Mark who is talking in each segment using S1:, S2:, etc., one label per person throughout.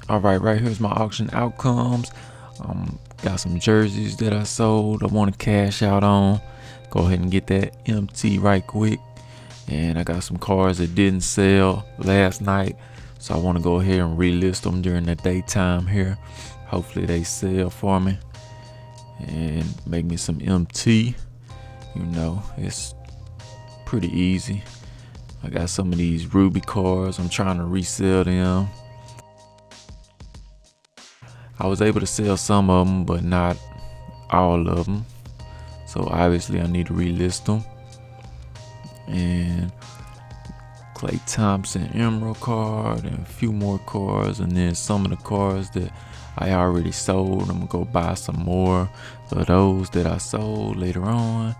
S1: All right here's my auction outcomes. Got some jerseys that I sold. I want to cash out on. Go ahead and get that MT right quick. And I got some cars that didn't sell last night, so I want to go ahead and relist them during the daytime here. Hopefully they sell for me and make me some MT. You know, it's pretty easy. I got some of these Ruby cars. I'm trying to resell them. I was able to sell some of them, but not all of them. So obviously I need to relist them. And Klay Thompson Emerald card and a few more cards, and then some of the cards that I already sold. I'm gonna go buy some more of those that I sold later on.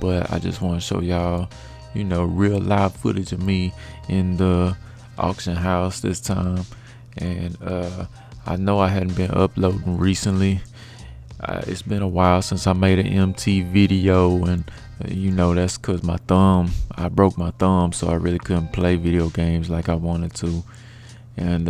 S1: But I just want to show y'all, you know, real live footage of me in the auction house this time. And I know I hadn't been uploading recently. It's been a while since I made an MT video, and you know, that's because I broke my thumb, so I really couldn't play video games like I wanted to. And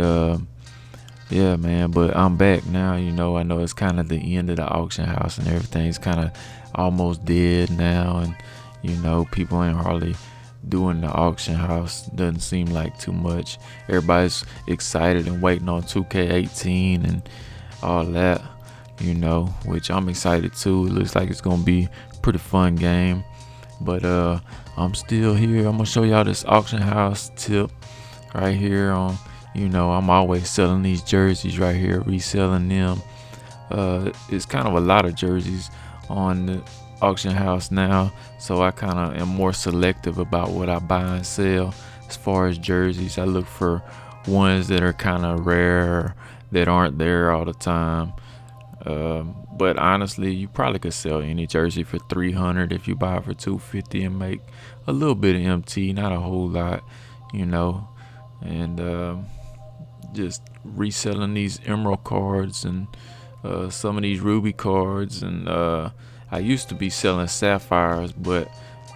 S1: yeah, man, but I'm back now. You know, I know it's kind of the end of the auction house and everything's kind of almost dead now, and you know, people ain't hardly doing the auction house. Doesn't seem like too much. Everybody's excited and waiting on 2K18 and all that, you know, which I'm excited too. It looks like it's gonna be a pretty fun game. But I'm still here. I'm gonna show y'all this auction house tip right here on, you know, I'm always selling these jerseys right here, reselling them. It's kind of a lot of jerseys on the auction house now, so I kind of am more selective about what I buy and sell. As far as jerseys, I look for ones that are kind of rare, that aren't there all the time. But honestly, you probably could sell any jersey for $300 if you buy it for $250 and make a little bit of MT, not a whole lot, you know. And just reselling these emerald cards and some of these ruby cards. And I used to be selling sapphires, but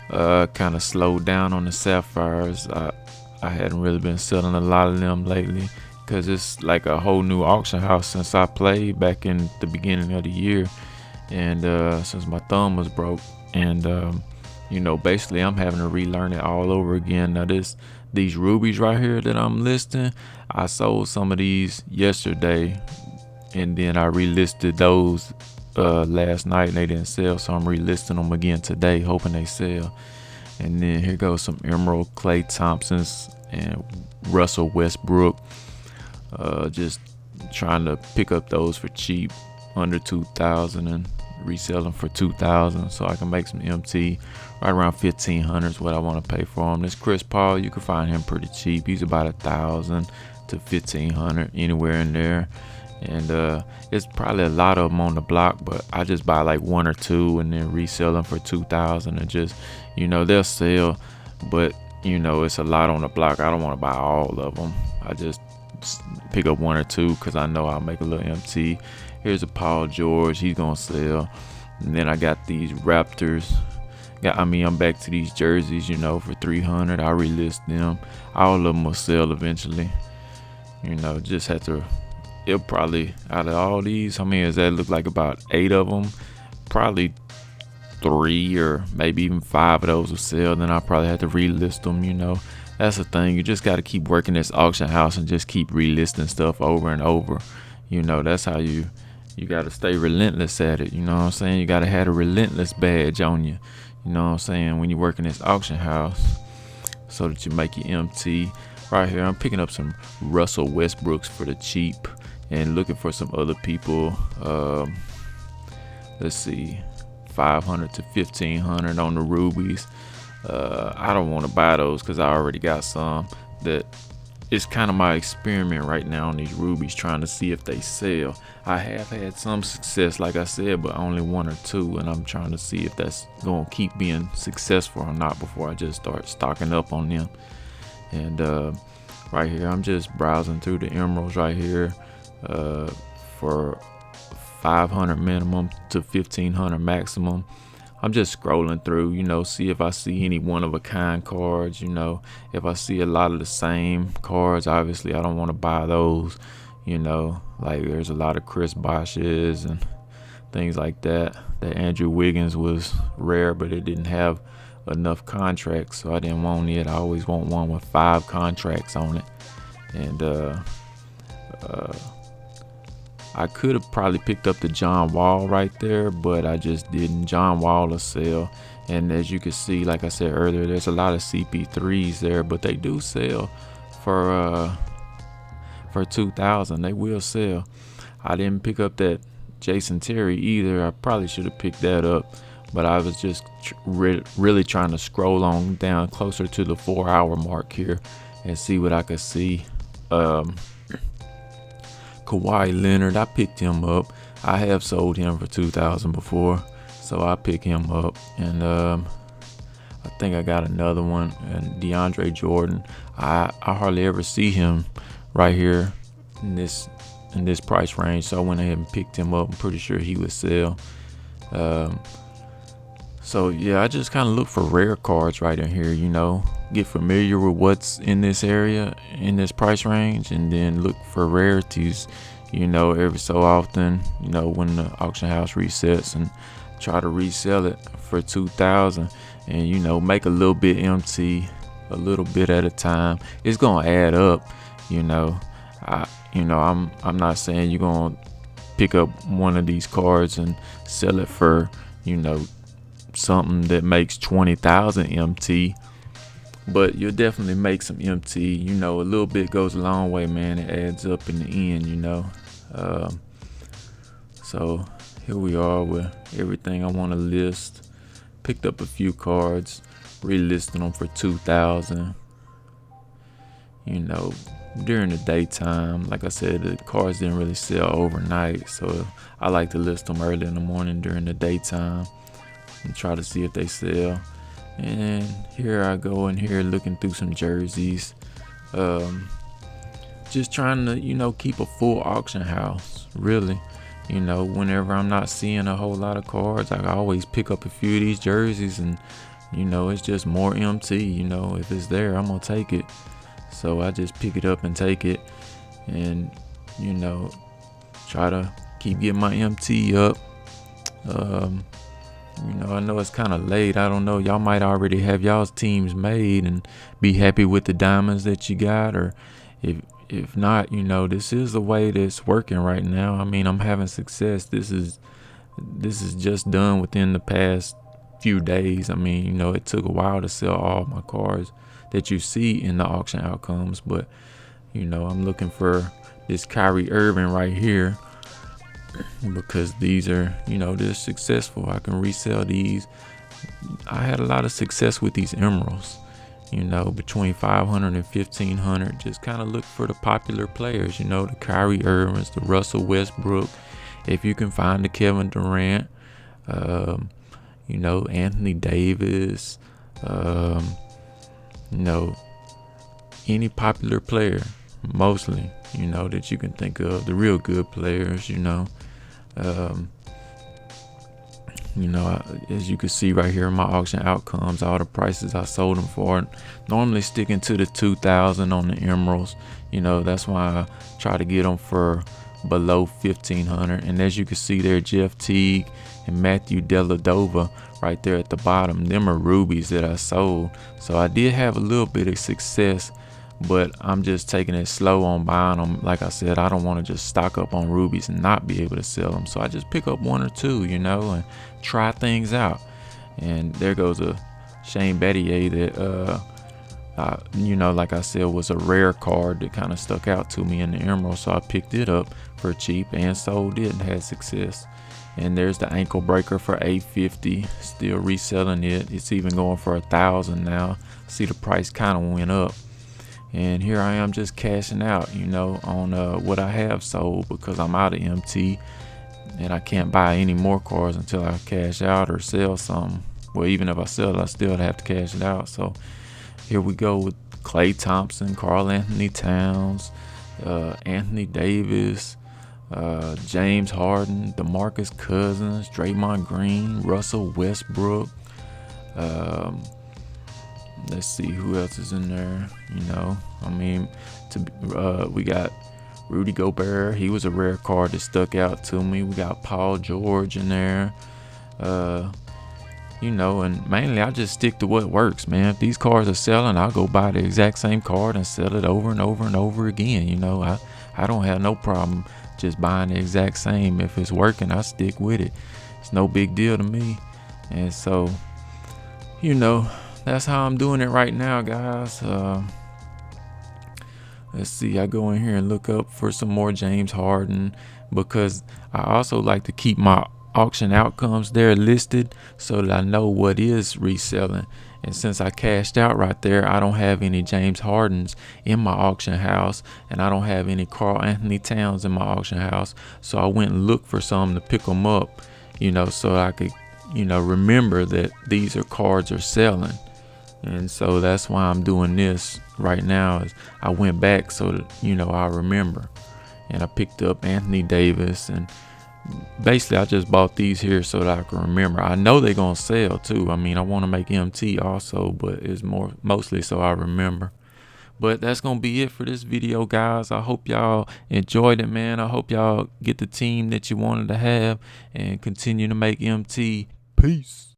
S1: kind of slowed down on the sapphires. I hadn't really been selling a lot of them lately, because it's like a whole new auction house since I played back in the beginning of the year, and since my thumb was broke. And you know, basically I'm having to relearn it all over again. Now these rubies right here that I'm listing, I sold some of these yesterday, and then I relisted those last night and they didn't sell, so I'm relisting them again today, hoping they sell. And then here goes some emerald Klay Thompsons and Russell Westbrook. Just trying to pick up those for cheap, under $2,000, and resell them for $2,000 so I can make some MT. Right around $1,500 is what I want to pay for them. This Chris Paul, you can find him pretty cheap. He's about $1,000 to $1,500, anywhere in there. And it's probably a lot of them on the block, but I just buy like one or two and then resell them for $2,000, and just, you know, they'll sell, but you know, it's a lot on the block. I don't want to buy all of them. I just pick up one or two because I know I'll make a little MT. Here's a Paul George, he's gonna sell. And then I got these Raptors. I'm back to these jerseys, you know, for $300. I relist them. All of them will sell eventually. You know, just have to. It'll probably, out of all these, how many does that look like? About 8 of them. Probably 3 or maybe even 5 of those will sell. Then I'll probably have to relist them, you know. That's the thing. You just got to keep working this auction house and just keep relisting stuff over and over. You know, that's how you got to stay relentless at it. You know what I'm saying? You got to have a relentless badge on you. You know what I'm saying? When you work in this auction house, so that you make your MT. Right here, I'm picking up some Russell Westbrooks for the cheap and looking for some other people. Let's see, $500 to $1,500 on the rubies. I don't want to buy those because I already got some. That it's kind of my experiment right now on these rubies, trying to see if they sell. I have had some success, like I said, but only 1 or 2, and I'm trying to see if that's gonna keep being successful or not before I just start stocking up on them. And right here, I'm just browsing through the emeralds right here for 500 minimum to 1500 maximum. I'm just scrolling through, see if I see any one-of-a-kind cards. If I see a lot of the same cards, obviously I don't want to buy those. Like there's a lot of Chris Bosches and things like that. That Andrew Wiggins was rare, but it didn't have enough contracts, so I didn't want it. I always want one with 5 contracts on it. And I could have probably picked up the John Wall right there, but I just didn't. John Wall will sell. And as you can see, like I said earlier, there's a lot of CP3s there, but they do sell for 2,000. They will sell. I didn't pick up that Jason Terry either. I probably should have picked that up, but I was just really trying to scroll on down closer to the 4-hour mark here and see what I could see. Kawhi Leonard, I picked him up. I have sold him for 2,000 before, so I pick him up. And I think I got another one. And DeAndre Jordan, I hardly ever see him right here in this price range, so I went ahead and picked him up. I'm pretty sure he would sell. So yeah, I just kind of look for rare cards right in here, get familiar with what's in this area, in this price range, and then look for rarities, every so often, when the auction house resets, and try to resell it for 2,000 and, make a little bit empty, a little bit at a time. It's going to add up, I'm not saying you're going to pick up one of these cards and sell it for, something that makes 20,000 MT, but you'll definitely make some MT. A little bit goes a long way, man. It adds up in the end, so here we are with everything I want to list. Picked up a few cards, relisting them for 2,000. During the daytime, like I said, the cards didn't really sell overnight, so I like to list them early in the morning during the daytime and try to see if they sell. And here I go in here looking through some jerseys, just trying to keep a full auction house, really. Whenever I'm not seeing a whole lot of cards, I always pick up a few of these jerseys, and it's just more MT. If it's there, I'm gonna take it. So I just pick it up and take it, and try to keep getting my MT up. I know it's kind of late. I don't know. Y'all might already have y'all's teams made and be happy with the diamonds that you got, or if not, this is the way that's working right now. I mean, I'm having success. This is just done within the past few days. I mean, it took a while to sell all my cards that you see in the auction outcomes, but I'm looking for this Kyrie Irving right here, because these are, they're successful. I can resell these. I had a lot of success with these emeralds, between 500 and 1,500. Just kind of look for the popular players, the Kyrie Irvings, the Russell Westbrook. If you can find the Kevin Durant, Anthony Davis, any popular player, mostly, that you can think of, the real good players, as you can see right here in my auction outcomes, all the prices I sold them for, normally sticking to the 2,000 on the emeralds. That's why I try to get them for below 1,500. And as you can see there, Jeff Teague and Matthew Dellavedova right there at the bottom, them are rubies that I sold. So I did have a little bit of success, but I'm just taking it slow on buying them. Like I said, I don't want to just stock up on rubies and not be able to sell them. So I just pick up one or two, and try things out. And there goes a Shane Battier that, like I said, was a rare card that kind of stuck out to me in the emerald. So I picked it up for cheap and sold it and had success. And there's the ankle breaker for $850, still reselling it. It's even going for $1,000 now. See, the price kind of went up. And here I am just cashing out, on what I have sold, because I'm out of MT and I can't buy any more cards until I cash out or sell something. Well, even if I sell it, I still have to cash it out. So here we go with Klay Thompson, Karl Anthony Towns, Anthony Davis, James Harden, DeMarcus Cousins, Draymond Green, Russell Westbrook. Um, let's see who else is in there. I mean, we got Rudy Gobert. He was a rare card that stuck out to me. We got Paul George in there. And mainly I just stick to what works, man. If these cards are selling, I'll go buy the exact same card and sell it over and over and over again. I don't have no problem just buying the exact same. If it's working, I stick with it. It's no big deal to me. And so, that's how I'm doing it right now, guys. Let's see, I go in here and look up for some more James Harden, because I also like to keep my auction outcomes there listed so that I know what is reselling. And since I cashed out right there, I don't have any James Hardens in my auction house, and I don't have any Karl Anthony Towns in my auction house. So I went and looked for some to pick them up, so I could, remember that these cards are selling. And so that's why I'm doing this right now. Is I went back so that, I remember. And I picked up Anthony Davis, and basically I just bought these here so that I can remember. I know they're going to sell too. I mean, I want to make MT also, but it's mostly so I remember. But that's going to be it for this video, guys. I hope y'all enjoyed it, man. I hope y'all get the team that you wanted to have and continue to make MT. Peace.